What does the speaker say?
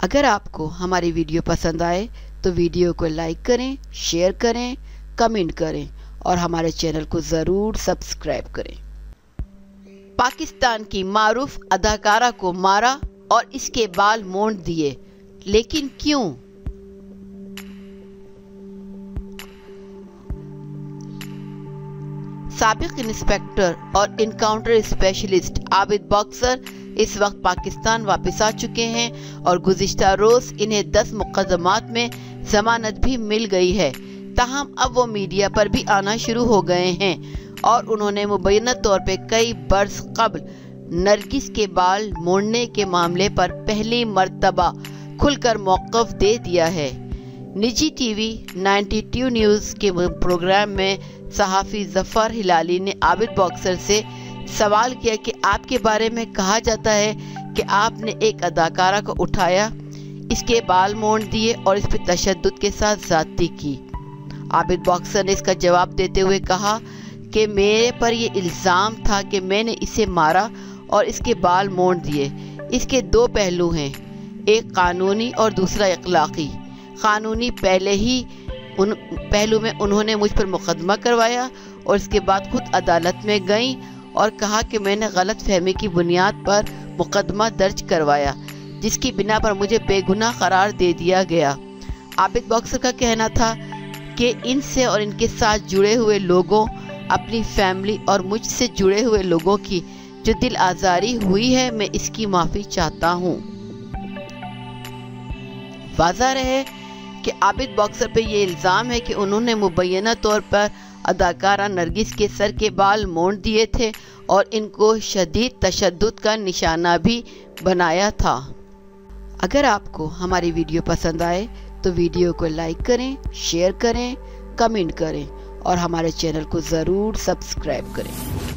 अगर आपको हमारी वीडियो पसंद आए तो वीडियो को लाइक करें, शेयर करें, कमेंट करें और हमारे चैनल को ज़रूर सब्सक्राइब करें। पाकिस्तान की मारूफ अदाकारा को मारा और इसके बाल मोड़ दिए, लेकिन क्यों? साबिक इंस्पेक्टर और इनकाउंटर स्पेशलिस्ट आबिद बॉक्सर इस वक्त पाकिस्तान वापस आ चुके हैं और गुज़िश्ता रोज इन्हें 10 मुकदमात में जमानत भी मिल गई है। ताहम अब वो मीडिया पर भी आना शुरू हो गए हैं और उन्होंने मुबैना तौर पे कई बरस कबल नरगिस के बाल मोड़ने के मामले पर पहली मर्तबा खुलकर मौक़िफ़ दे दिया है। निजी टीवी 92 न्यूज़ के प्रोग्राम में सहाफ़ी ज़फ़र हिलाली ने आबिद बॉक्सर से सवाल किया कि आपके बारे में कहा जाता है कि आपने एक अदाकारा को उठाया, इसके बाल मोड़ दिए और इस पर तशद्दुद के साथ ज़्यादती की। आबिद बॉक्सर ने इसका जवाब देते हुए कहा कि मेरे पर यह इल्ज़ाम था कि मैंने इसे मारा और इसके बाल मोड़ दिए। इसके 2 पहलू हैं, एक कानूनी और दूसरा अखलाकी। कानूनी पहलू में उन्होंने मुझ पर मुकदमा करवाया और इसके बाद खुद अदालत में गई और कहा कि मैंने गलत फहमी की बुनियाद पर मुकदमा दर्ज करवाया, जिसकी बिना पर मुझे बेगुनाह करार दे दिया गया। आबिद बॉक्सर का कहना था कि इनसे और इनके साथ जुड़े हुए लोगों, अपनी फैमिली और मुझसे जुड़े हुए लोगों की जो दिल आज़ारी हुई है, मैं इसकी माफ़ी चाहता हूँ। वाज़ह रहे कि आबिद बॉक्सर पे ये इल्ज़ाम है कि उन्होंने मुबैना तौर पर अदाकारा नरगिस के सर के बाल मोड़ दिए थे और इनको शदीद तशद्दुद का निशाना भी बनाया था। अगर आपको हमारी वीडियो पसंद आए तो वीडियो को लाइक करें, शेयर करें, कमेंट करें और हमारे चैनल को ज़रूर सब्सक्राइब करें।